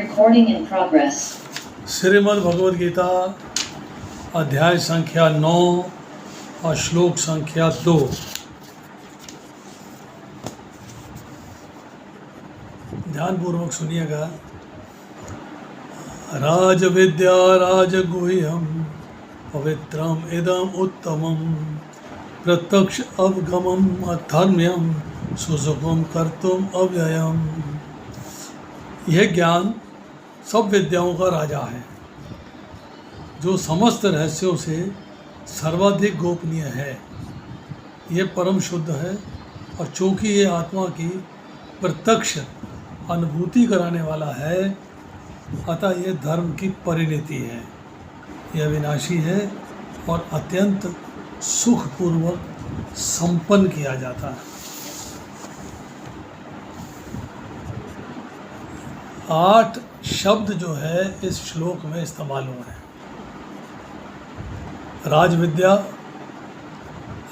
Recording in progress. Shrimad Bhagavad Gita अध्याय संख्या 9 और श्लोक संख्या 2। ध्यानपूर्वक सुनिएगा। राजविद्या राजगुह्यम पवित्रम इदम उत्तमम प्रत्यक्ष अवगमम अधर्म्यम सुसुखम कर्तुम अव्ययम। यह ज्ञान सब विद्याओं का राजा है, जो समस्त रहस्यों से सर्वाधिक गोपनीय है। यह परम शुद्ध है और चूँकि ये आत्मा की प्रत्यक्ष अनुभूति कराने वाला है, अतः यह धर्म की परिणति है। यह विनाशी है और अत्यंत सुखपूर्वक संपन्न किया जाता है। 8 शब्द जो है इस श्लोक में इस्तेमाल हुए हैं। राजविद्या,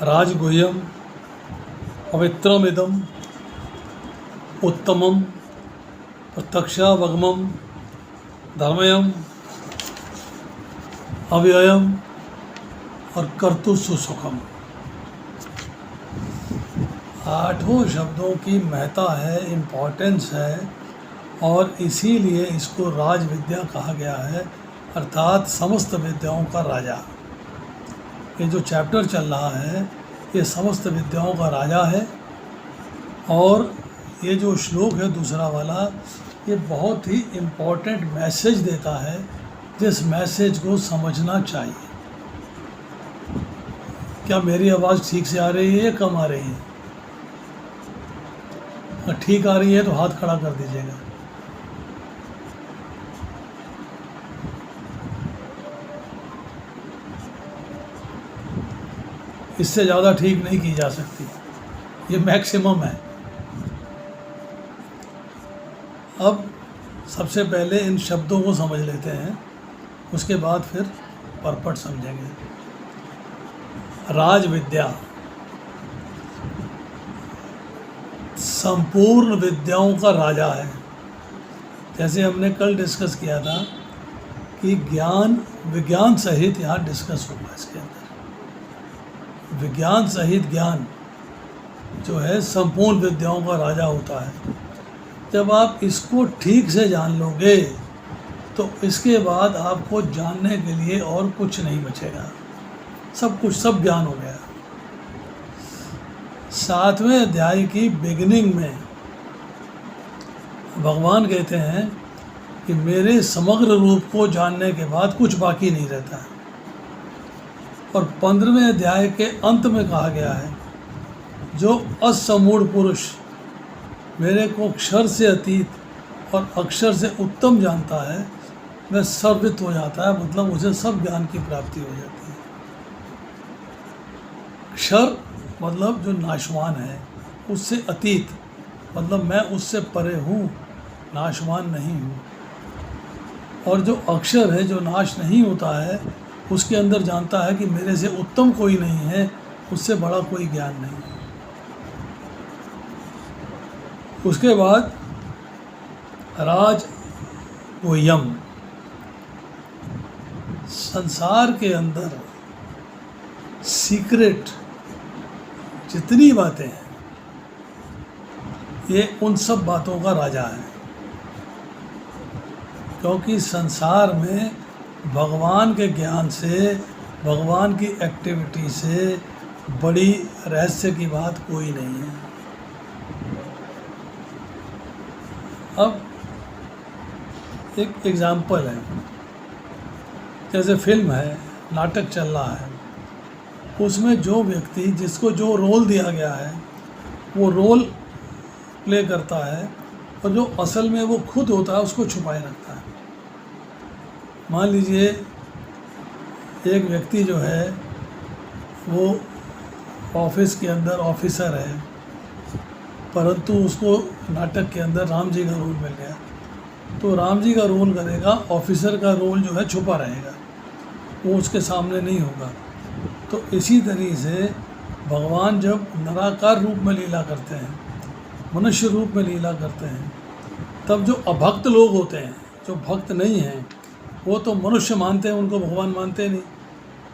राजगुह्यम, पवित्रमिदम, उत्तमम, प्रत्यक्षावगमम, धर्मयम, अव्ययम और कर्तु सुसुखम। 8 शब्दों की महत्ता है, इम्पोर्टेंस है और इसीलिए इसको राज विद्या कहा गया है, अर्थात समस्त विद्याओं का राजा। ये जो चैप्टर चल रहा है ये समस्त विद्याओं का राजा है। और ये जो श्लोक है दूसरा वाला, ये बहुत ही इम्पोर्टेंट मैसेज देता है, जिस मैसेज को समझना चाहिए। क्या मेरी आवाज़ ठीक से आ रही है या कम आ रही है? अगर ठीक आ रही है तो हाथ खड़ा कर दीजिएगा। इससे ज़्यादा ठीक नहीं की जा सकती, ये मैक्सिमम है। अब सबसे पहले इन शब्दों को समझ लेते हैं, उसके बाद फिर परपट समझेंगे। राज विद्या संपूर्ण विद्याओं का राजा है। जैसे हमने कल डिस्कस किया था कि ज्ञान विज्ञान सहित यहाँ डिस्कस होगा। इसके अंदर विज्ञान सहित ज्ञान जो है संपूर्ण विद्याओं का राजा होता है। जब आप इसको ठीक से जान लोगे तो इसके बाद आपको जानने के लिए और कुछ नहीं बचेगा। सब कुछ, सब ज्ञान हो गया। 7वें अध्याय की बिगिनिंग में भगवान कहते हैं कि मेरे समग्र रूप को जानने के बाद कुछ बाकी नहीं रहता है। और 15वें अध्याय के अंत में कहा गया है, जो असमूढ़ पुरुष मेरे को अक्षर से अतीत और अक्षर से उत्तम जानता है, वह सर्ववित हो जाता है। मतलब उसे सब ज्ञान की प्राप्ति हो जाती है। अक्षर मतलब जो नाशवान है, उससे अतीत मतलब मैं उससे परे हूँ, नाशवान नहीं हूँ। और जो अक्षर है, जो नाश नहीं होता है, उसके अंदर जानता है कि मेरे से उत्तम कोई नहीं है, उससे बड़ा कोई ज्ञान नहीं है। उसके बाद राज गुह्यम, संसार के अंदर सीक्रेट जितनी बातें हैं, ये उन सब बातों का राजा है। क्योंकि संसार में भगवान के ज्ञान से, भगवान की एक्टिविटी से बड़ी रहस्य की बात कोई नहीं है। अब एक एग्जाम्पल है, जैसे फिल्म है, नाटक चल रहा है, उसमें जो व्यक्ति जिसको जो रोल दिया गया है वो रोल प्ले करता है, और जो असल में वो खुद होता है उसको छुपाए रखता है। मान लीजिए एक व्यक्ति जो है वो ऑफिस के अंदर ऑफिसर है, परंतु उसको नाटक के अंदर राम जी का रोल मिल गया, तो राम जी का रोल करेगा, ऑफिसर का रोल जो है छुपा रहेगा, वो उसके सामने नहीं होगा। तो इसी तरीके से भगवान जब निराकार रूप में लीला करते हैं, मनुष्य रूप में लीला करते हैं, तब जो अभक्त लोग होते हैं जो भक्त नहीं हैं वो तो मनुष्य मानते हैं, उनको भगवान मानते नहीं,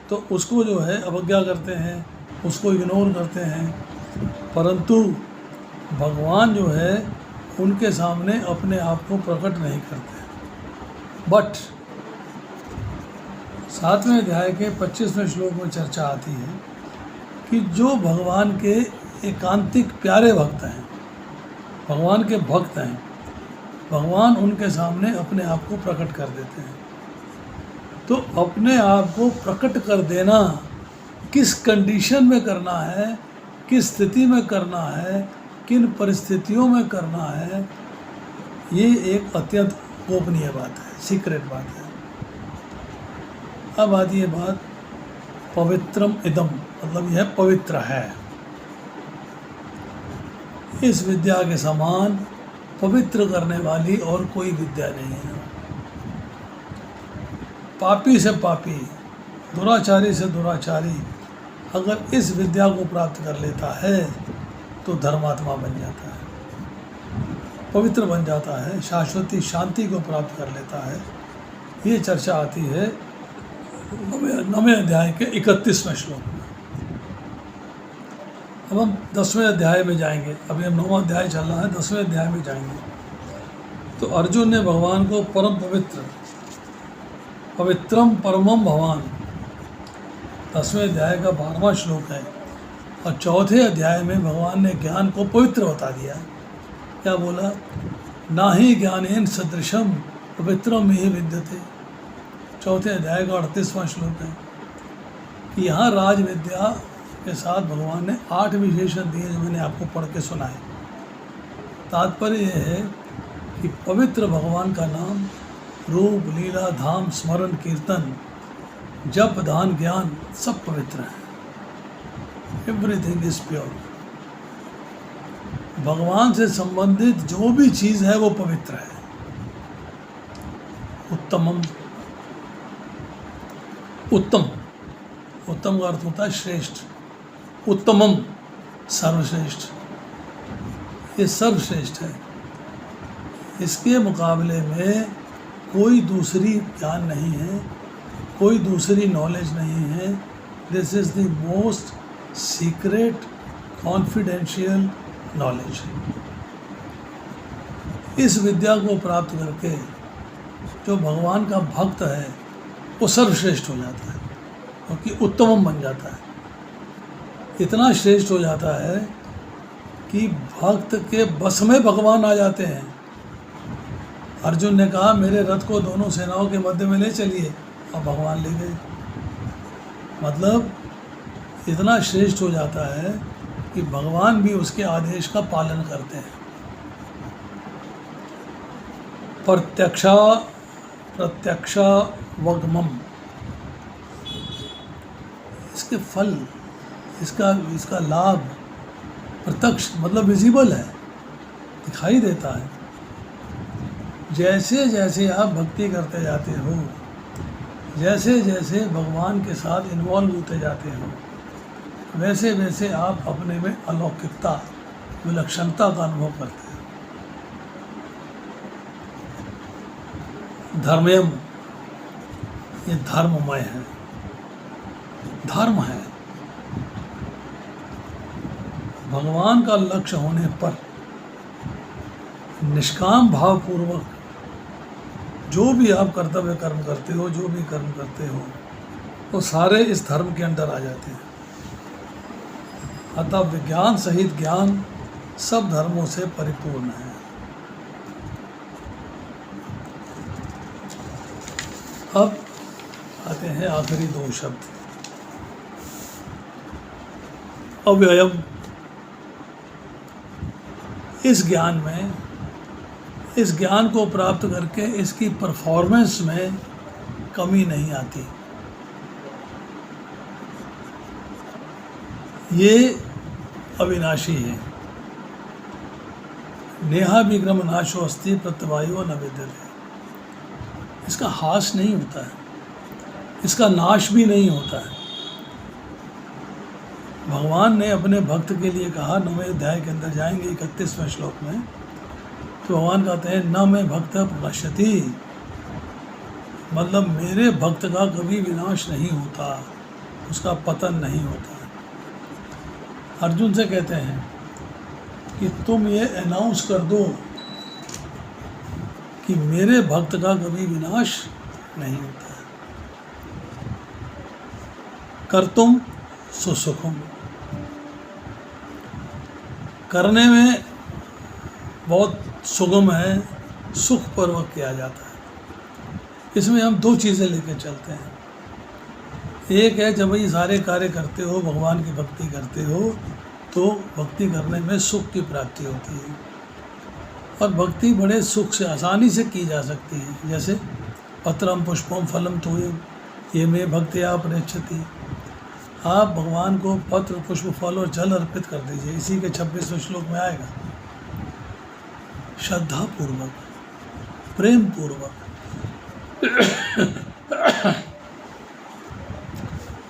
तो उसको जो है अवज्ञा करते हैं, उसको इग्नोर करते हैं। परंतु भगवान जो है उनके सामने अपने आप को प्रकट नहीं करते। बट 7वें अध्याय के 25वें श्लोक में चर्चा आती है कि जो भगवान के एकांतिक प्यारे भक्त हैं, भगवान के भक्त हैं, भगवान उनके सामने अपने आप को प्रकट कर देते हैं। तो अपने आप को प्रकट कर देना किस कंडीशन में करना है, किस स्थिति में करना है, किन परिस्थितियों में करना है, ये एक अत्यंत गोपनीय बात है, सीक्रेट बात है। अब आती है बात पवित्रम इदम, मतलब यह पवित्र है। इस विद्या के समान पवित्र करने वाली और कोई विद्या नहीं है। पापी से पापी, दुराचारी से दुराचारी अगर इस विद्या को प्राप्त कर लेता है तो धर्मात्मा बन जाता है, पवित्र बन जाता है, शाश्वती शांति को प्राप्त कर लेता है। ये चर्चा आती है 9वें अध्याय के 31वें श्लोक में। अब हम 10वें अध्याय में जाएंगे। अभी हम 9वां अध्याय चल रहा है, 10वें अध्याय में जाएंगे। तो अर्जुन ने भगवान को परम पवित्र, पवित्रम परमम भगवान, 10वें अध्याय का 12वां श्लोक है। और चौथे अध्याय में भगवान ने ज्ञान को पवित्र बता दिया। क्या बोला? ना ही ज्ञानेन सदृशम पवित्रम ही विद्यते। चौथे अध्याय का 38वां श्लोक है कि यहाँ राज विद्या के साथ भगवान ने 8 विशेषण दिए जो मैंने आपको पढ़ के सुनाए। तात्पर्य यह है कि पवित्र भगवान का नाम, रूप, लीला, धाम, स्मरण, कीर्तन, जप, दान, ज्ञान सब पवित्र है। Everything is pure. भगवान से संबंधित जो भी चीज़ है वो पवित्र है। उत्तमम, उत्तम, उत्तम का अर्थ होता है श्रेष्ठ। उत्तमम सर्वश्रेष्ठ, ये सर्वश्रेष्ठ है। इसके मुकाबले में कोई दूसरी ज्ञान नहीं है, कोई दूसरी नॉलेज नहीं है। This is the most secret confidential knowledge. इस विद्या को प्राप्त करके जो भगवान का भक्त है वो सर्वश्रेष्ठ हो जाता है, क्योंकि उत्तमम बन जाता है। इतना श्रेष्ठ हो जाता है कि भक्त के बस में भगवान आ जाते हैं। अर्जुन ने कहा मेरे रथ को दोनों सेनाओं के मध्य में ले चलिए, और भगवान ले गए। मतलब इतना श्रेष्ठ हो जाता है कि भगवान भी उसके आदेश का पालन करते हैं। प्रत्यक्षा वगमम, इसके फल, इसका लाभ प्रत्यक्ष मतलब विजिबल है, दिखाई देता है। जैसे जैसे आप भक्ति करते जाते हो, जैसे जैसे भगवान के साथ इन्वॉल्व होते जाते हो, वैसे वैसे आप अपने में अलौकिकता, विलक्षणता का अनुभव करते हैं। धर्मयम, ये धर्ममय है, धर्म है। भगवान का लक्ष्य होने पर निष्काम भाव पूर्वक जो भी आप कर्तव्य कर्म करते हो, जो भी कर्म करते हो, वो सारे इस धर्म के अंदर आ जाते हैं। अतः विज्ञान सहित ज्ञान सब धर्मों से परिपूर्ण है। अब आते हैं आखिरी 2 शब्द, अव्ययम। इस ज्ञान में, इस ज्ञान को प्राप्त करके इसकी परफॉर्मेंस में कमी नहीं आती। ये अविनाशी है। नेहा विक्रम नाशो अस्ति प्रत्यवायो न विद्यते। इसका हास नहीं होता है, इसका नाश भी नहीं होता है। भगवान ने अपने भक्त के लिए कहा, 9वें अध्याय के अंदर जाएंगे 31वें श्लोक में, तो भगवान कहते हैं न मैं भक्त प्रणश्यति मतलब मेरे भक्त का कभी विनाश नहीं होता, उसका पतन नहीं होता। अर्जुन से कहते हैं कि तुम ये अनाउंस कर दो कि मेरे भक्त का कभी विनाश नहीं होता है। कर्तुम सुसुखम, करने में बहुत सुगम है, सुखपूर्वक किया जाता है। इसमें हम दो चीज़ें लेके चलते हैं। एक है जब ये सारे कार्य करते हो, भगवान की भक्ति करते हो, तो भक्ति करने में सुख की प्राप्ति होती है, और भक्ति बड़े सुख से आसानी से की जा सकती है। जैसे पत्रम पुष्पम फलम तोयम ये में भक्तिया प्रेक्षति। आप भगवान को पत्र पुष्प फल और जल अर्पित कर दीजिए। इसी के 26वें श्लोक में आएगा, श्रद्धा पूर्वक, प्रेम पूर्वक।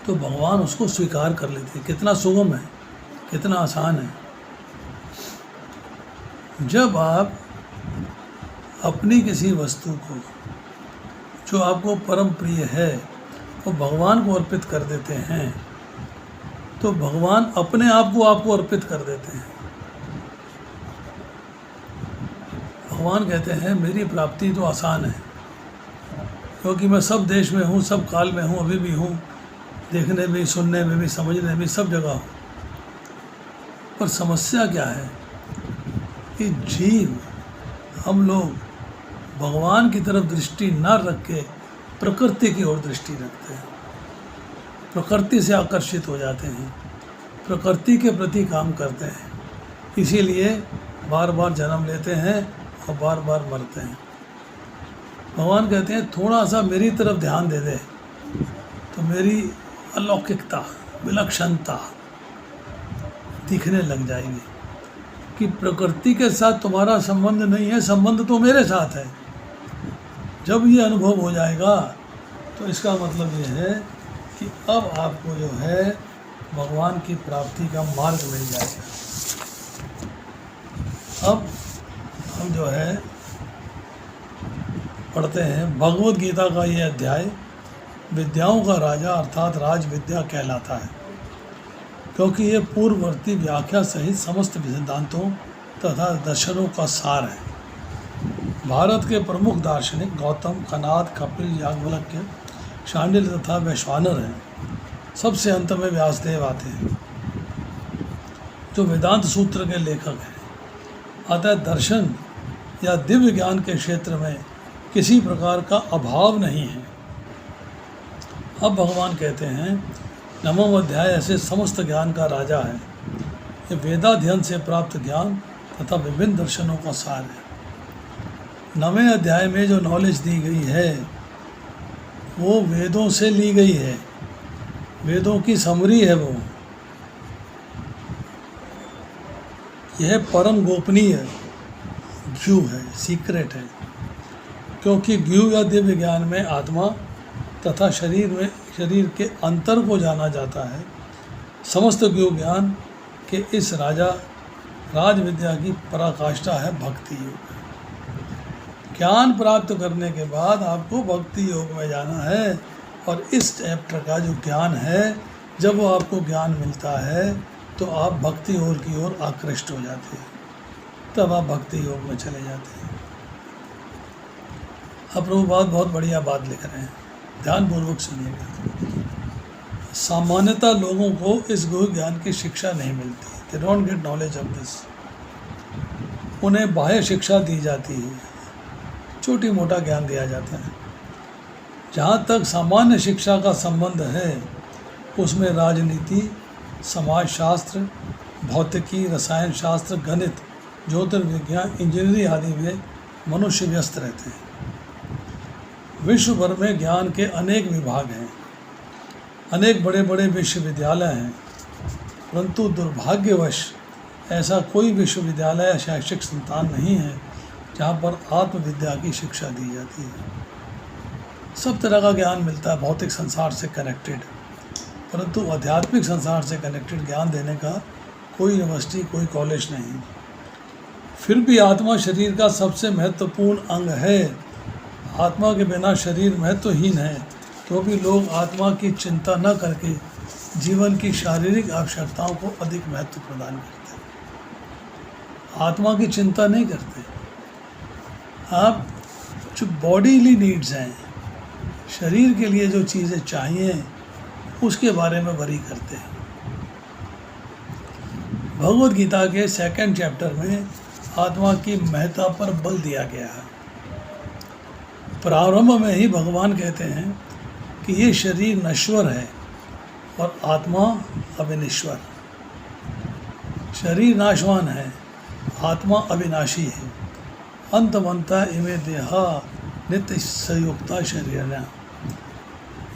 तो भगवान उसको स्वीकार कर लेते हैं। कितना सुगम है, कितना आसान है। जब आप अपनी किसी वस्तु को जो आपको परम प्रिय है वो भगवान को अर्पित कर देते हैं, तो भगवान अपने आप को आपको अर्पित कर देते हैं। भगवान कहते हैं मेरी प्राप्ति तो आसान है, क्योंकि मैं सब देश में हूँ, सब काल में हूँ, अभी भी हूँ, देखने में, सुनने में भी, समझने में, सब जगह हूँ। पर समस्या क्या है कि जीव, हम लोग भगवान की तरफ दृष्टि न रख के प्रकृति की ओर दृष्टि रखते हैं, प्रकृति से आकर्षित हो जाते हैं, प्रकृति के प्रति काम करते हैं। इसीलिए बार बार जन्म लेते हैं और बार बार मरते हैं। भगवान कहते हैं थोड़ा सा मेरी तरफ ध्यान दे दे तो मेरी अलौकिकता, विलक्षणता दिखने लग जाएगी कि प्रकृति के साथ तुम्हारा संबंध नहीं है, संबंध तो मेरे साथ है। जब ये अनुभव हो जाएगा तो इसका मतलब ये है कि अब आपको जो है भगवान की प्राप्ति का मार्ग मिल जाएगा। अब हम जो है पढ़ते हैं भगवद गीता का ये अध्याय विद्याओं का राजा अर्थात राज विद्या कहलाता है, क्योंकि ये पूर्ववर्ती व्याख्या सहित समस्त सिद्धांतों तथा दर्शनों का सार है। भारत के प्रमुख दार्शनिक गौतम, कनाद, कपिल, याज्ञवल्क्य, शांडिल्य तथा वैश्वानर हैं। सबसे अंत में व्यासदेव आते हैं जो वेदांत सूत्र के लेखक हैं। अतः दर्शन या दिव्य ज्ञान के क्षेत्र में किसी प्रकार का अभाव नहीं है। अब भगवान कहते हैं नवम अध्याय ऐसे समस्त ज्ञान का राजा है। ये वेदाध्ययन से प्राप्त ज्ञान तथा विभिन्न दर्शनों का सार है। नवें अध्याय में जो नॉलेज दी गई है वो वेदों से ली गई है, वेदों की समरी है वो। यह परम गोपनीय ज्ञू है, सीक्रेट है, क्योंकि ज्ञू या दिव्य ज्ञान में आत्मा तथा शरीर के अंतर को जाना जाता है। समस्त ज्ञू ज्ञान के इस राज विद्या की पराकाष्ठा है भक्ति योग। ज्ञान प्राप्त करने के बाद आपको भक्ति योग में जाना है, और इस चैप्टर का जो ज्ञान है, जब वो आपको ज्ञान मिलता है तो आप भक्ति योग की ओर आकृष्ट हो जाते हैं, तब आप भक्ति योग में चले जाते हैं। अब प्रभुपाद बहुत बढ़िया बात लिख रहे हैं, ध्यानपूर्वक सुनिएगा। सामान्यतः लोगों को इस गुरु ज्ञान की शिक्षा नहीं मिलती, they don't get knowledge of this. उन्हें बाह्य शिक्षा दी जाती है, छोटी मोटा ज्ञान दिया जाता है। जहाँ तक सामान्य शिक्षा का संबंध है उसमें राजनीति, समाजशास्त्र, भौतिकी, रसायन शास्त्र, गणित, ज्योतिर्विज्ञान, इंजीनियरिंग आदि में मनुष्य व्यस्त रहते हैं। विश्व भर में ज्ञान के अनेक विभाग हैं, अनेक बड़े बड़े विश्वविद्यालय हैं, परंतु दुर्भाग्यवश ऐसा कोई विश्वविद्यालय या शैक्षिक संस्थान नहीं है जहाँ पर आत्मविद्या की शिक्षा दी जाती है। सब तरह का ज्ञान मिलता है भौतिक संसार से कनेक्टेड, परंतु आध्यात्मिक संसार से कनेक्टेड ज्ञान देने का कोई यूनिवर्सिटी, कोई कॉलेज नहीं। फिर भी आत्मा शरीर का सबसे महत्वपूर्ण अंग है। आत्मा के बिना शरीर महत्वहीन है, तो भी लोग आत्मा की चिंता न करके जीवन की शारीरिक आवश्यकताओं को अधिक महत्व प्रदान करते हैं। आत्मा की चिंता नहीं करते। आप जो बॉडीली नीड्स हैं, शरीर के लिए जो चीज़ें चाहिए उसके बारे में वरी करते हैं। भगवद गीता के 2nd चैप्टर में आत्मा की महत्ता पर बल दिया गया है। प्रारंभ में ही भगवान कहते हैं कि ये शरीर नश्वर है और आत्मा अविनश्वर। शरीर नाशवान है, आत्मा अविनाशी है। अंतमंता इमे देहा नित्य संयुक्ता शरीर।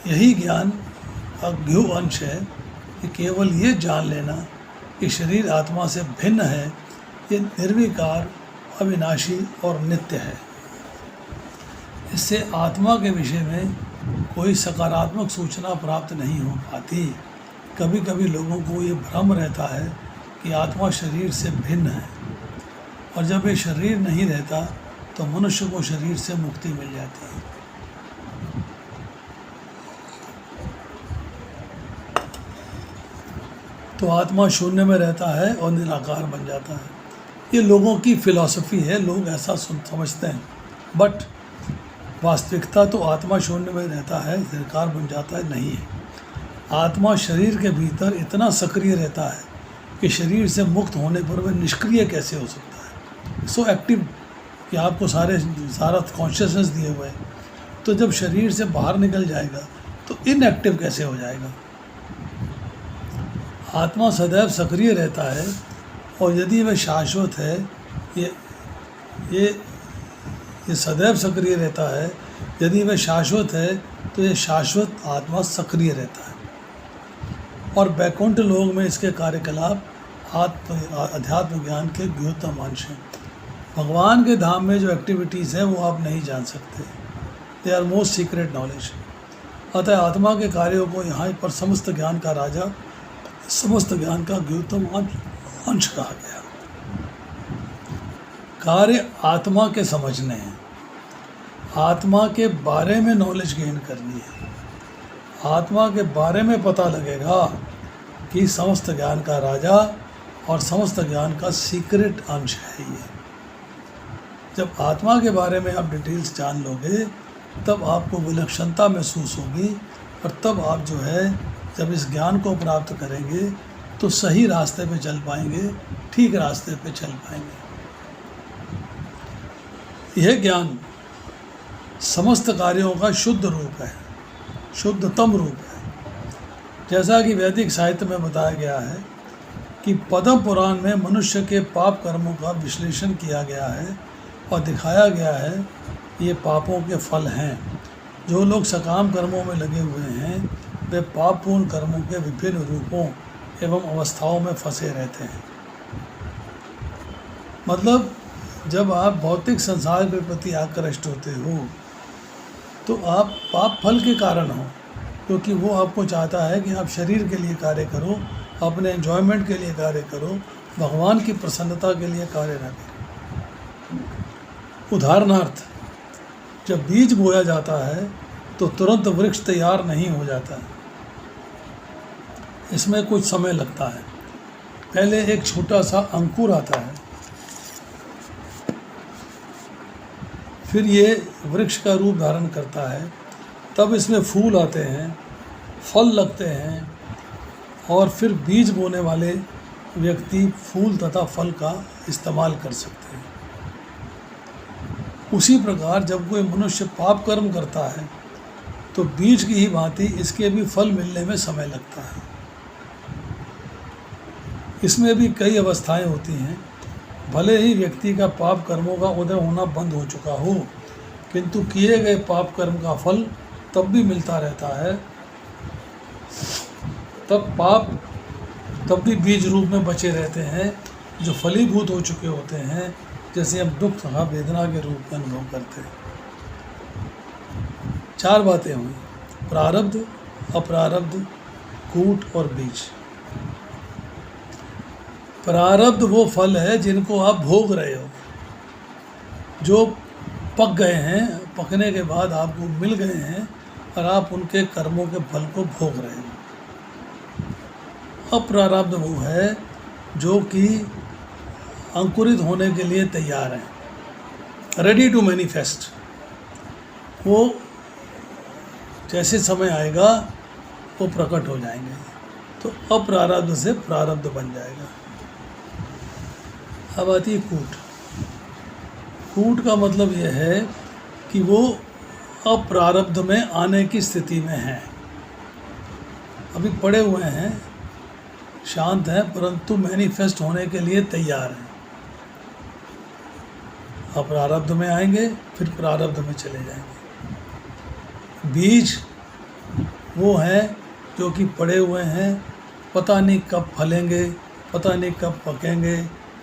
यही ज्ञान का ज्ञू अंश है कि केवल ये जान लेना कि शरीर आत्मा से भिन्न है, ये निर्विकार, अविनाशी और नित्य है। इससे आत्मा के विषय में कोई सकारात्मक सूचना प्राप्त नहीं हो पाती। कभी कभी लोगों को ये भ्रम रहता है कि आत्मा शरीर से भिन्न है, और जब ये शरीर नहीं रहता तो मनुष्य को शरीर से मुक्ति मिल जाती है। तो आत्मा शून्य में रहता है और निराकार बन जाता है। ये लोगों की फिलॉसफी है, लोग ऐसा समझते हैं, बट वास्तविकता तो आत्मा शून्य में रहता है, निराकार बन जाता है, नहीं है। आत्मा शरीर के भीतर इतना सक्रिय रहता है कि शरीर से मुक्त होने पर वह निष्क्रिय कैसे हो सकता है। सो एक्टिव कि आपको सारा कॉन्शियसनेस दिए हुए है, तो जब शरीर से बाहर निकल जाएगा तो इनएक्टिव कैसे हो जाएगा। आत्मा सदैव सक्रिय रहता है, और यदि वह शाश्वत है, ये सदैव सक्रिय रहता है। यदि वह शाश्वत है तो ये शाश्वत आत्मा सक्रिय रहता है। और वैकुंठ लोक में इसके कार्यकलाप अध्यात्म ज्ञान के गुह्यतम अंश हैं। भगवान के धाम में जो एक्टिविटीज़ हैं वो आप नहीं जान सकते, they are most secret knowledge. अतः आत्मा के कार्यों को यहाँ पर समस्त ज्ञान का राजा, समस्त ज्ञान का गुह्यतम अंश कहा गया। कार्य आत्मा के समझने हैं, आत्मा के बारे में नॉलेज गेन करनी है। आत्मा के बारे में पता लगेगा कि समस्त ज्ञान का राजा और समस्त ज्ञान का सीक्रेट अंश है ये। जब आत्मा के बारे में आप डिटेल्स जान लोगे तब आपको विलक्षणता महसूस होगी, और तब आप जो है जब इस ज्ञान को प्राप्त करेंगे तो सही रास्ते पे चल पाएंगे, ठीक रास्ते पे चल पाएंगे। यह ज्ञान समस्त कार्यों का शुद्ध रूप है, शुद्धतम रूप है। जैसा कि वैदिक साहित्य में बताया गया है कि पद्म पुराण में मनुष्य के पाप कर्मों का विश्लेषण किया गया है और दिखाया गया है ये पापों के फल हैं। जो लोग सकाम कर्मों में लगे हुए हैं वे पापपूर्ण कर्मों के विभिन्न रूपों एवं अवस्थाओं में फंसे रहते हैं। मतलब जब आप भौतिक संसार के प्रति आकृष्ट होते हो तो आप पाप फल के कारण हो, क्योंकि वो आपको चाहता है कि आप शरीर के लिए कार्य करो, अपने एंजॉयमेंट के लिए कार्य करो, भगवान की प्रसन्नता के लिए कार्य न करो। उदाहरणार्थ, जब बीज बोया जाता है तो तुरंत वृक्ष तैयार नहीं हो जाता, इसमें कुछ समय लगता है। पहले एक छोटा सा अंकुर आता है, फिर ये वृक्ष का रूप धारण करता है, तब इसमें फूल आते हैं, फल लगते हैं, और फिर बीज बोने वाले व्यक्ति फूल तथा फल का इस्तेमाल कर सकते हैं। उसी प्रकार जब कोई मनुष्य पाप कर्म करता है तो बीज की ही भांति इसके भी फल मिलने में समय लगता है। इसमें भी कई अवस्थाएं होती हैं। भले ही व्यक्ति का पाप कर्मों का उदय होना बंद हो चुका हो, किंतु किए गए पाप कर्म का फल तब भी मिलता रहता है। तब भी बीज रूप में बचे रहते हैं जो फलीभूत हो चुके होते हैं, जैसे हम दुख तथा वेदना के रूप में अनुभव करते हैं। 4 बातें हुई: प्रारब्ध, अप्रारब्ध, कूट और बीज। प्रारब्ध वो फल है जिनको आप भोग रहे हो, जो पक गए हैं, पकने के बाद आपको मिल गए हैं और आप उनके कर्मों के फल को भोग रहे हैं। अप्रारब्ध वो है जो कि अंकुरित होने के लिए तैयार है, रेडी टू मैनिफेस्ट। वो जैसे समय आएगा वो प्रकट हो जाएंगे, तो अप्रारब्ध से प्रारब्ध बन जाएगा। अब आती है कूट। कूट का मतलब यह है कि वो अप्रारब्ध में आने की स्थिति में है, अभी पड़े हुए हैं, शांत हैं, परंतु मैनिफेस्ट होने के लिए तैयार हैं। अप्रारब्ध में आएंगे, फिर प्रारब्ध में चले जाएंगे। बीज वो हैं जो कि पड़े हुए हैं, पता नहीं कब फलेंगे, पता नहीं कब पकेंगे,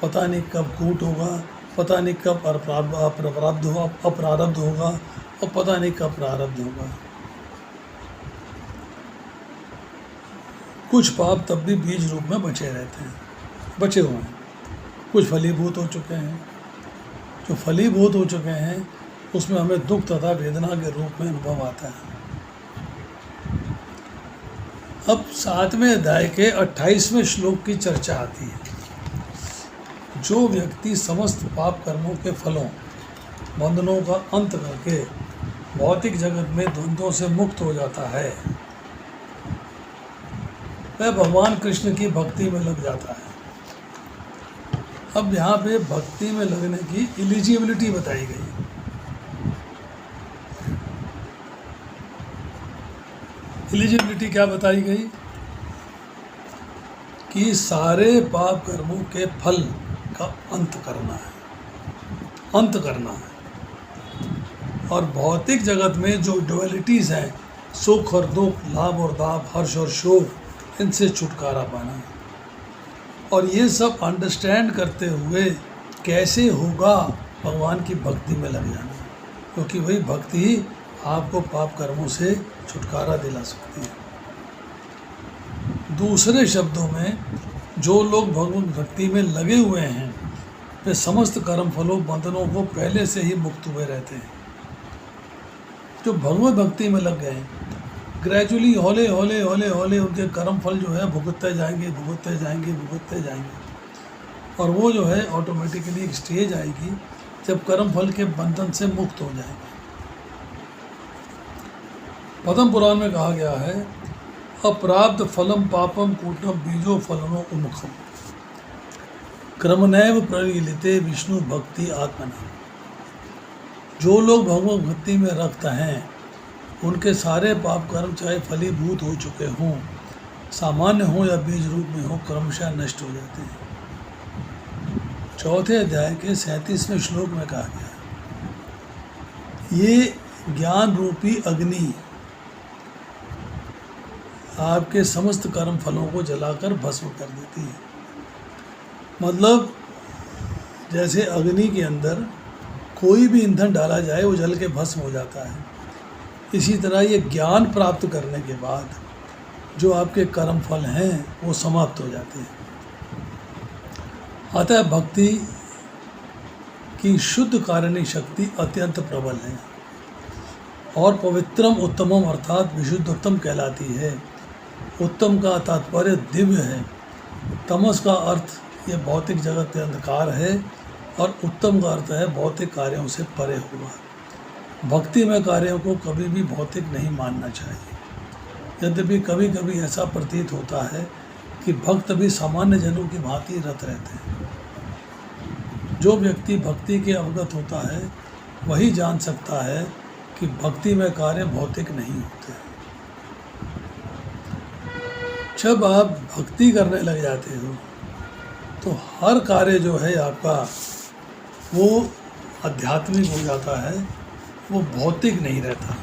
पता नहीं कब कूट होगा, पता नहीं कब अप्रारब्ध होगा और पता नहीं कब प्रारब्ध होगा। कुछ पाप तब भी बीज रूप में बचे रहते हैं, बचे हुए हैं। कुछ फलीभूत हो चुके हैं। जो फलीभूत हो चुके हैं उसमें हमें दुख तथा वेदना के रूप में अनुभव आता है। अब 7वें अध्याय के 28वें श्लोक की चर्चा आती है। जो व्यक्ति समस्त पाप कर्मों के फलों, बंधनों का अंत करके भौतिक जगत में द्वंद्वों से मुक्त हो जाता है, वह भगवान कृष्ण की भक्ति में लग जाता है। अब यहाँ पे भक्ति में लगने की एलिजिबिलिटी बताई गई। एलिजिबिलिटी क्या बताई गई कि सारे पाप कर्मों के फल का अंत करना है, अंत करना है। और भौतिक जगत में जो डुअलिटीज़ हैं, सुख और दुख, लाभ और दाभ, हर्ष और शोक, इनसे छुटकारा पाना है। और ये सब अंडरस्टैंड करते हुए कैसे होगा, भगवान की भक्ति में लग जाना, क्योंकि वही भक्ति ही आपको पाप कर्मों से छुटकारा दिला सकती है। दूसरे शब्दों में, जो लोग भगवत भक्ति में लगे हुए हैं वे समस्त कर्म फलों, बंधनों को पहले से ही मुक्त हुए रहते हैं। जो भगवत भक्ति में लग गए हैं, ग्रेजुअली हौले हौले हौले हौले उनके कर्म फल जो है भुगतते जाएंगे, भुगतते जाएंगे, भुगतते जाएंगे। और वो जो है ऑटोमेटिकली एक स्टेज आएगी जब कर्म फल के बंधन से मुक्त हो जाएंगे। पद्म पुराण में कहा गया है, अप्राप्त फलम पापम कूटम बीजो फलनो उमुखम क्रमनैव परिलीते विष्णु भक्ति आत्मना। जो लोग भगवत भक्ति में रखते हैं उनके सारे पाप कर्म चाहे फलीभूत हो चुके हों, सामान्य हो या बीज रूप में हो, क्रमशः नष्ट हो जाते हैं। 4थे अध्याय के 37वें श्लोक में कहा गया, ये ज्ञान रूपी अग्नि आपके समस्त कर्म फलों को जलाकर भस्म कर देती है। मतलब जैसे अग्नि के अंदर कोई भी ईंधन डाला जाए वो जल के भस्म हो जाता है, इसी तरह ये ज्ञान प्राप्त करने के बाद जो आपके कर्म फल हैं वो समाप्त हो जाते हैं। अतः भक्ति की शुद्ध कारिणी शक्ति अत्यंत प्रबल है और पवित्रम उत्तमम अर्थात विशुद्धोत्तम कहलाती है। उत्तम का तात्पर्य दिव्य है। तमस का अर्थ ये भौतिक जगत के अंधकार है और उत्तम का अर्थ है भौतिक कार्यों से परे हुआ। भक्ति में कार्यों को कभी भी भौतिक नहीं मानना चाहिए। यद्यपि कभी कभी ऐसा प्रतीत होता है कि भक्त भी सामान्य जनों की भांति रत रहते हैं। जो व्यक्ति भक्ति के अवगत होता है वही जान सकता है कि भक्ति में कार्य भौतिक नहीं होते। जब आप भक्ति करने लग जाते हो तो हर कार्य जो है आपका वो आध्यात्मिक हो जाता है, वो भौतिक नहीं रहता।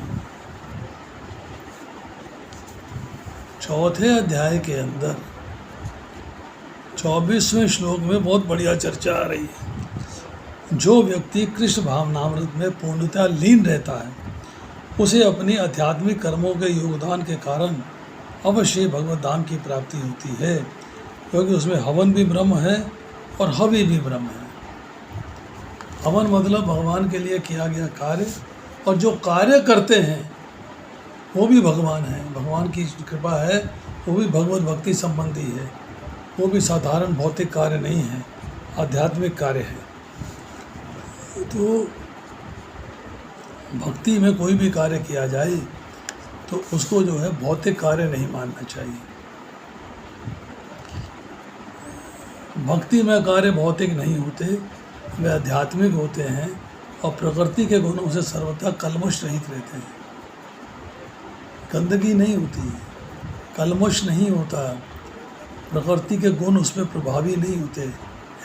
4थे अध्याय के अंदर 24वें श्लोक में बहुत बढ़िया चर्चा आ रही है। जो व्यक्ति कृष्ण भावनामृत में पूर्णतः लीन रहता है उसे अपनी आध्यात्मिक कर्मों के योगदान के कारण अवश्य भगवत धाम की प्राप्ति होती है, क्योंकि उसमें हवन भी ब्रह्म है और हवि भी ब्रह्म है। हवन मतलब भगवान के लिए किया गया कार्य, और जो कार्य करते हैं वो भी भगवान है, भगवान की कृपा है, वो भी भगवत भक्ति संबंधी है, वो भी साधारण भौतिक कार्य नहीं है, आध्यात्मिक कार्य है। तो भक्ति में कोई भी कार्य किया जाए तो उसको जो है भौतिक कार्य नहीं मानना चाहिए। भक्ति में कार्य भौतिक नहीं होते, वे आध्यात्मिक होते हैं और प्रकृति के गुणों से सर्वथा कलमुष रहित रहते हैं। गंदगी नहीं होती, कलमुष नहीं होता, प्रकृति के गुण उस पर प्रभावी नहीं होते,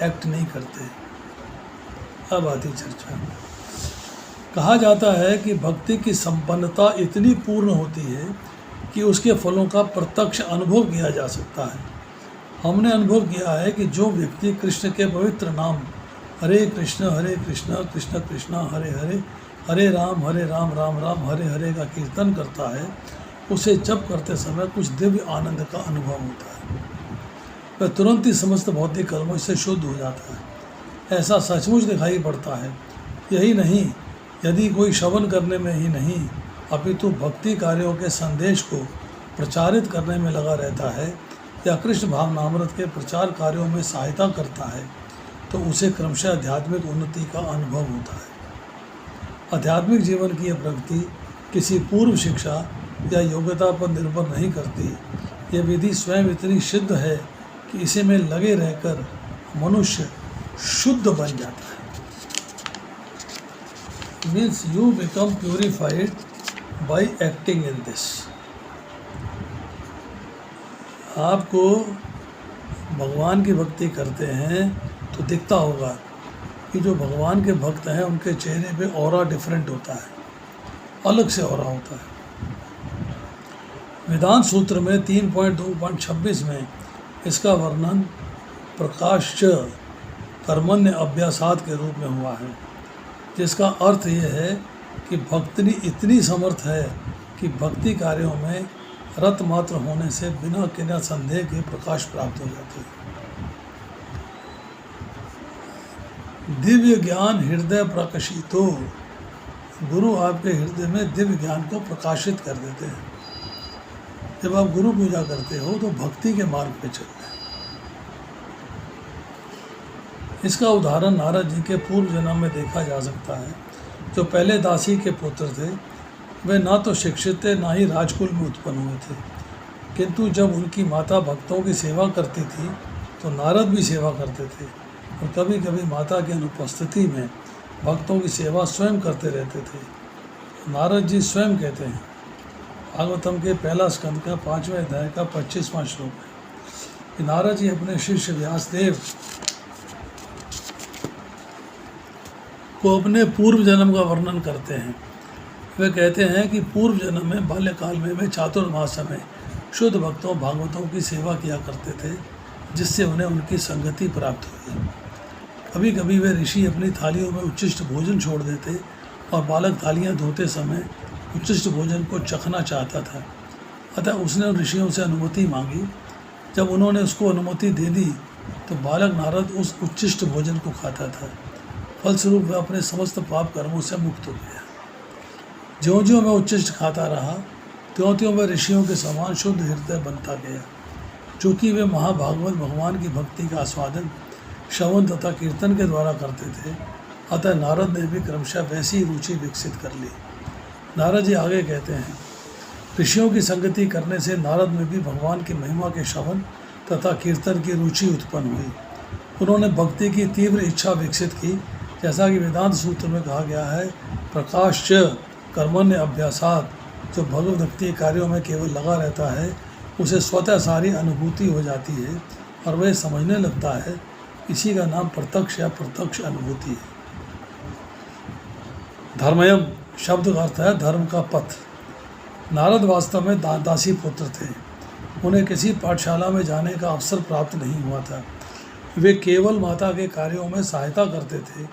एक्ट नहीं करते। अब आती चर्चा। कहा जाता है कि भक्ति की संपन्नता इतनी पूर्ण होती है कि उसके फलों का प्रत्यक्ष अनुभव किया जा सकता है। हमने अनुभव किया है कि जो व्यक्ति कृष्ण के पवित्र नाम हरे कृष्ण कृष्ण कृष्ण हरे हरे, हरे राम राम राम हरे हरे का कीर्तन करता है, उसे जप करते समय कुछ दिव्य आनंद का अनुभव होता है। वह तुरंत ही समस्त भौतिक कर्मों से शुद्ध हो जाता है। ऐसा सचमुच दिखाई पड़ता है। यही नहीं, यदि कोई श्रवण करने में ही नहीं अपितु भक्ति कार्यों के संदेश को प्रचारित करने में लगा रहता है या कृष्ण भावनामृत के प्रचार कार्यों में सहायता करता है, तो उसे क्रमशः आध्यात्मिक उन्नति का अनुभव होता है। आध्यात्मिक जीवन की यह प्रगति किसी पूर्व शिक्षा या योग्यता पर निर्भर नहीं करती। यह विधि स्वयं इतनी सिद्ध है कि इसी में लगे रहकर मनुष्य शुद्ध बन जाता है। Means you become purified bye acting in this. आपको भगवान की भक्ति करते हैं तो दिखता होगा कि जो भगवान के भक्त हैं उनके चेहरे पे ऑरा डिफरेंट होता है, अलग से ऑरा होता है। वेदांत सूत्र में 3.2.26 में इसका वर्णन प्रकाश्च कर्मण्य अभ्यासात के रूप में हुआ है, जिसका अर्थ यह है कि भक्ति इतनी समर्थ है कि भक्ति कार्यों में रत मात्र होने से बिना किन्या संदेह के प्रकाश प्राप्त हो जाते हैं। दिव्य ज्ञान हृदय प्रकाशितो, गुरु आपके हृदय में दिव्य ज्ञान को प्रकाशित कर देते हैं। जब आप गुरु पूजा करते हो तो भक्ति के मार्ग पे चलते हैं। इसका उदाहरण नारद जी के पूर्व जन्म में देखा जा सकता है। जो पहले दासी के पुत्र थे, वे ना तो शिक्षित थे ना ही राजकुल में उत्पन्न हुए थे, किंतु जब उनकी माता भक्तों की सेवा करती थी तो नारद भी सेवा करते थे, और कभी कभी माता की अनुपस्थिति में भक्तों की सेवा स्वयं करते रहते थे। नारद जी स्वयं कहते हैं, भागवतम के पहला स्कंद का 5वें अध्याय का 25वां श्लोक है कि नारद जी अपने शिष्य व्यासदेव को अपने पूर्व जन्म का वर्णन करते हैं। वे कहते हैं कि पूर्व जन्म में बाल्यकाल में वे चातुर्मास में शुद्ध भक्तों भागवतों की सेवा किया करते थे, जिससे उन्हें उनकी संगति प्राप्त हुई। कभी कभी वे ऋषि अपनी थालियों में उच्छिष्ट भोजन छोड़ देते और बालक थालियां धोते समय उच्छिष्ट भोजन को चखना चाहता था। अतः उसने उन ऋषियों से अनुमति मांगी। जब उन्होंने उसको अनुमति दे दी तो बालक नारद उस उच्छिष्ट भोजन को खाता था। फलस्वरूप वह अपने समस्त पाप कर्मों से मुक्त हो गया। ज्यों ज्यों वह उच्छिष्ट खाता रहा, त्यों त्यों वह ऋषियों के समान शुद्ध हृदय बनता गया। चूँकि वे महाभागवत भगवान की भक्ति का आस्वादन श्रवण तथा कीर्तन के द्वारा करते थे, अतः नारद ने भी क्रमशः वैसी रुचि विकसित कर ली। नारद जी आगे कहते हैं, ऋषियों की संगति करने से नारद में भी भगवान की महिमा के श्रवण तथा कीर्तन की रुचि उत्पन्न हुई। उन्होंने भक्ति की तीव्र इच्छा विकसित की, जैसा कि वेदांत सूत्र में कहा गया है, प्रकाश च कर्मण्य अभ्यासात। जो भगवत भक्ति कार्यों में केवल लगा रहता है उसे स्वतः सारी अनुभूति हो जाती है और वह समझने लगता है। इसी का नाम प्रत्यक्ष या प्रत्यक्ष अनुभूति है। धर्मयम शब्द का अर्थ है धर्म का पथ। नारद वास्तव में दासी पुत्र थे। उन्हें किसी पाठशाला में जाने का अवसर प्राप्त नहीं हुआ था। वे केवल माता के कार्यों में सहायता करते थे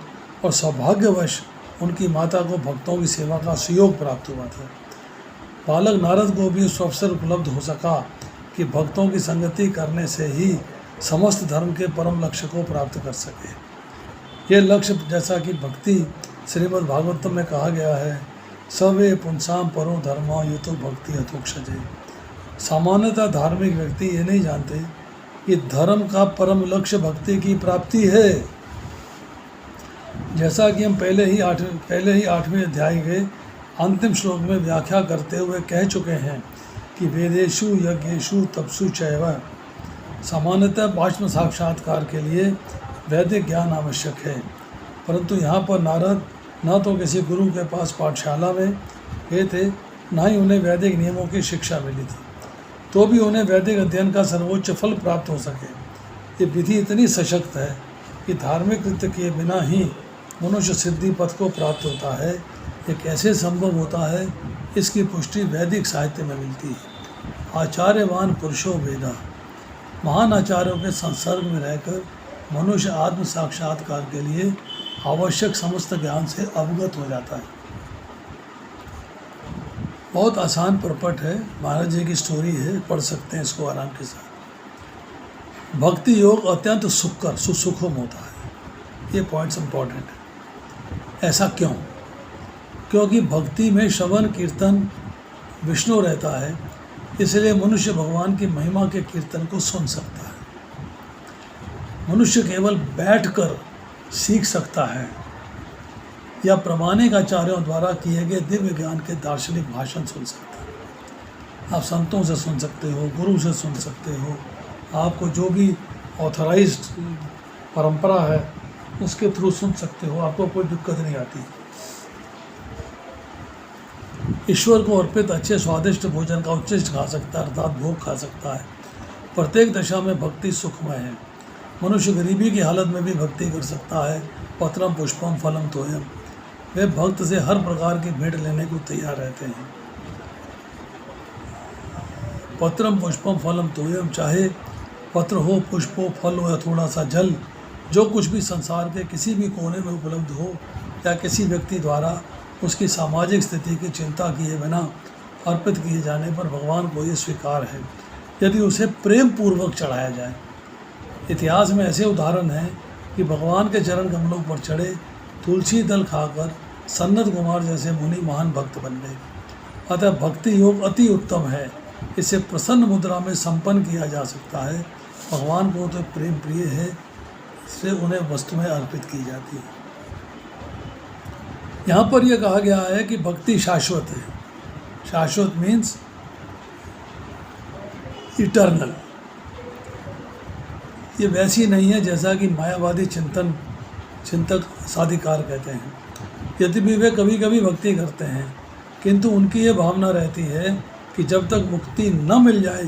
और सौभाग्यवश उनकी माता को भक्तों की सेवा का सुयोग प्राप्त हुआ था। बालक नारद को भी उस अवसर उपलब्ध हो सका कि भक्तों की संगति करने से ही समस्त धर्म के परम लक्ष्य को प्राप्त कर सके। ये लक्ष्य, जैसा कि भक्ति श्रीमद् भागवतम में कहा गया है, सवे पुंसाम परो धर्मा ये तो भक्ति अथोक्षजे। सामान्यतः धार्मिक व्यक्ति ये नहीं जानते कि धर्म का परम लक्ष्य भक्ति की प्राप्ति है। जैसा कि हम पहले ही 8वें अध्याय के अंतिम श्लोक में व्याख्या करते हुए कह चुके हैं कि वेदेषु यज्ञेषु तपसु चैव, सामान्यतः बाष्म साक्षात्कार के लिए वैदिक ज्ञान आवश्यक है, परंतु यहाँ पर नारद न तो किसी गुरु के पास पाठशाला में गए थे, न ही उन्हें वैदिक नियमों की शिक्षा मिली थी, तो भी उन्हें वैदिक अध्ययन का सर्वोच्च फल प्राप्त हो सके। ये विधि इतनी सशक्त है कि धार्मिक कृत्य किए बिना ही मनुष्य सिद्धि पथ को प्राप्त होता है। ये कैसे संभव होता है, इसकी पुष्टि वैदिक साहित्य में मिलती है। आचार्यवान पुरुषो वेदा, महान आचार्यों के संसर्ग में रहकर मनुष्य आत्म साक्षात्कार के लिए आवश्यक समस्त ज्ञान से अवगत हो जाता है। बहुत आसान परपट है, महाराज जी की स्टोरी है, पढ़ सकते हैं इसको आराम के साथ। भक्ति योग अत्यंत सुखकर सुसुखम होता है, ये पॉइंट्स इम्पॉर्टेंट है। ऐसा क्यों? क्योंकि भक्ति में श्रवण कीर्तन विष्णु रहता है, इसलिए मनुष्य भगवान की महिमा के कीर्तन को सुन सकता है। मनुष्य केवल बैठकर सीख सकता है या प्रामाणिक आचार्यों द्वारा किए गए दिव्य ज्ञान के दार्शनिक भाषण सुन सकता है। आप संतों से सुन सकते हो, गुरु से सुन सकते हो, आपको जो भी ऑथराइज्ड परंपरा है उसके थ्रू सुन सकते हो, आपको कोई दिक्कत नहीं आती। ईश्वर को अर्पित अच्छे स्वादिष्ट भोजन का उच्चिष्ट खा सकता है, अर्थात भोग खा सकता है। प्रत्येक दशा में भक्ति सुखमय है। मनुष्य गरीबी की हालत में भी भक्ति कर सकता है। पत्रम पुष्पम फलम तोयम, वे भक्त से हर प्रकार की भेंट लेने को तैयार रहते हैं। पत्रम पुष्पम फलम तोयम, चाहे पत्र हो, पुष्प हो, फल हो या थोड़ा सा जल, जो कुछ भी संसार के किसी भी कोने में उपलब्ध हो या किसी व्यक्ति द्वारा उसकी सामाजिक स्थिति की चिंता किए बिना अर्पित किए जाने पर भगवान को ये स्वीकार है, यदि उसे प्रेम पूर्वक चढ़ाया जाए। इतिहास में ऐसे उदाहरण हैं कि भगवान के चरण कमलों पर चढ़े तुलसी दल खाकर सन्नत कुमार जैसे मुनि महान भक्त बन गए। अतः भक्ति योग अति उत्तम है, इसे प्रसन्न मुद्रा में संपन्न किया जा सकता है। भगवान को तो प्रेम प्रिय है, इससे उन्हें वस्तुएं अर्पित की जाती है। यहाँ पर यह कहा गया है कि भक्ति शाश्वत है। शाश्वत मीन्स इटर्नल। ये वैसी नहीं है जैसा कि मायावादी चिंतक साधिकार कहते हैं। यद्यपि वे कभी कभी भक्ति करते हैं, किंतु उनकी ये भावना रहती है कि जब तक मुक्ति न मिल जाए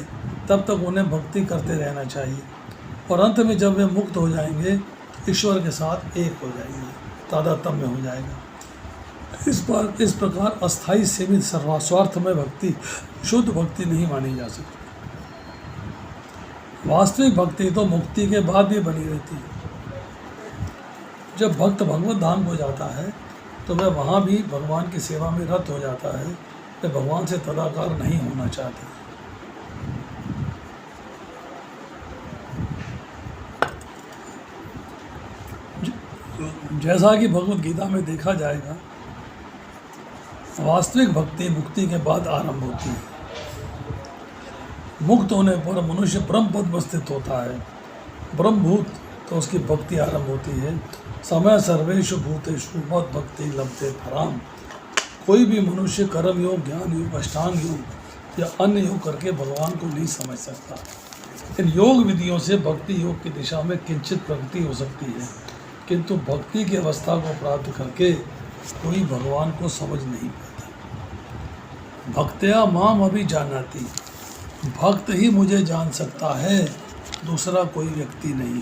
तब तक उन्हें भक्ति करते रहना चाहिए, और अंत में जब वे मुक्त हो जाएंगे ईश्वर के साथ एक हो जाएंगे, तादात्म्य हो जाएगा। इस प्रकार अस्थाई सीमित सर्वास्वार्थ में भक्ति शुद्ध भक्ति नहीं मानी जा सकती। वास्तविक भक्ति तो मुक्ति के बाद भी बनी रहती है। जब भक्त भगवत धाम को जाता है तो वह वहाँ भी भगवान की सेवा में रत हो जाता है, वह भगवान से तदाकार नहीं होना चाहता। जैसा कि भगवत गीता में देखा जाएगा, वास्तविक भक्ति मुक्ति के बाद आरंभ होती है। मुक्त होने पर मनुष्य ब्रह्म पद में स्थित होता है, ब्रह्मभूत, तो उसकी भक्ति आरंभ होती है। समय सर्वेषु भूतेषु मद भक्ति लभते पराम। कोई भी मनुष्य कर्म योग, ज्ञान योग, अष्टांग योग या अन्य योग करके भगवान को नहीं समझ सकता। इन योग विधियों से भक्ति योग की दिशा में किंचित प्रगति हो सकती है, किंतु भक्ति की अवस्था को प्राप्त करके कोई भगवान को समझ नहीं पाता। भक्त्या माम अभी जानाति, भक्त ही मुझे जान सकता है, दूसरा कोई व्यक्ति नहीं।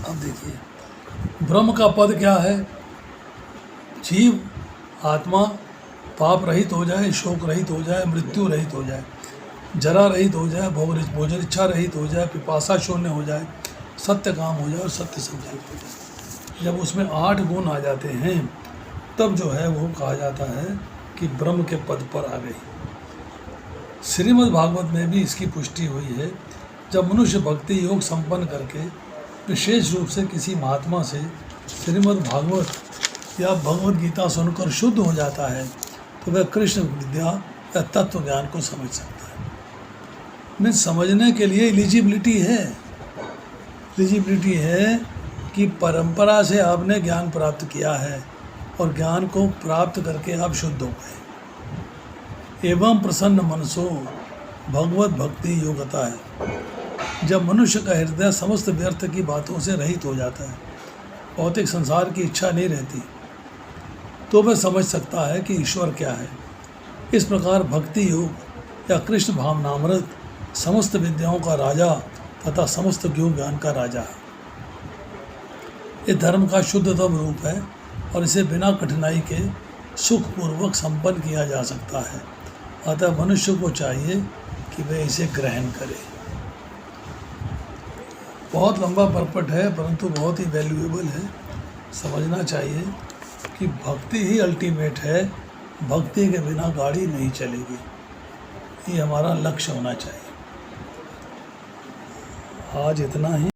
अब देखिए, ब्रह्म का पद क्या है? जीव आत्मा पाप रहित हो जाए, शोक रहित हो जाए, मृत्यु रहित हो जाए, जरा रहित हो जाए, भोजन इच्छा रहित हो जाए, पिपासा शून्य हो जाए, सत्य काम हो जाए और सत्य संकल्प हो जाए। जब उसमें 8 गुण आ जाते हैं तब जो है वो कहा जाता है कि ब्रह्म के पद पर आ गई। श्रीमद् भागवत में भी इसकी पुष्टि हुई है। जब मनुष्य भक्ति योग संपन्न करके विशेष रूप से किसी महात्मा से श्रीमद् भागवत या भगवद गीता सुनकर शुद्ध हो जाता है तो वह कृष्ण विद्या या तत्व ज्ञान को समझ सकता है। में समझने के लिए एलिजिबिलिटी है कि परंपरा से आपने ज्ञान प्राप्त किया है और ज्ञान को प्राप्त करके आप शुद्ध हो गए। एवं प्रसन्न मनसो भगवत भक्ति योग्यता है। जब मनुष्य का हृदय समस्त व्यर्थ की बातों से रहित हो जाता है, भौतिक संसार की इच्छा नहीं रहती, तो वह समझ सकता है कि ईश्वर क्या है। इस प्रकार भक्ति योग या कृष्ण भावनामृत समस्त विद्याओं का राजा तथा समस्त ज्ञान का राजा है। ये धर्म का शुद्धतम रूप है और इसे बिना कठिनाई के सुखपूर्वक संपन्न किया जा सकता है। अतः मनुष्य को चाहिए कि वह इसे ग्रहण करे। बहुत लंबा परपट है परंतु बहुत ही वैल्यूएबल है। समझना चाहिए कि भक्ति ही अल्टीमेट है, भक्ति के बिना गाड़ी नहीं चलेगी। ये हमारा लक्ष्य होना चाहिए। आज इतना ही।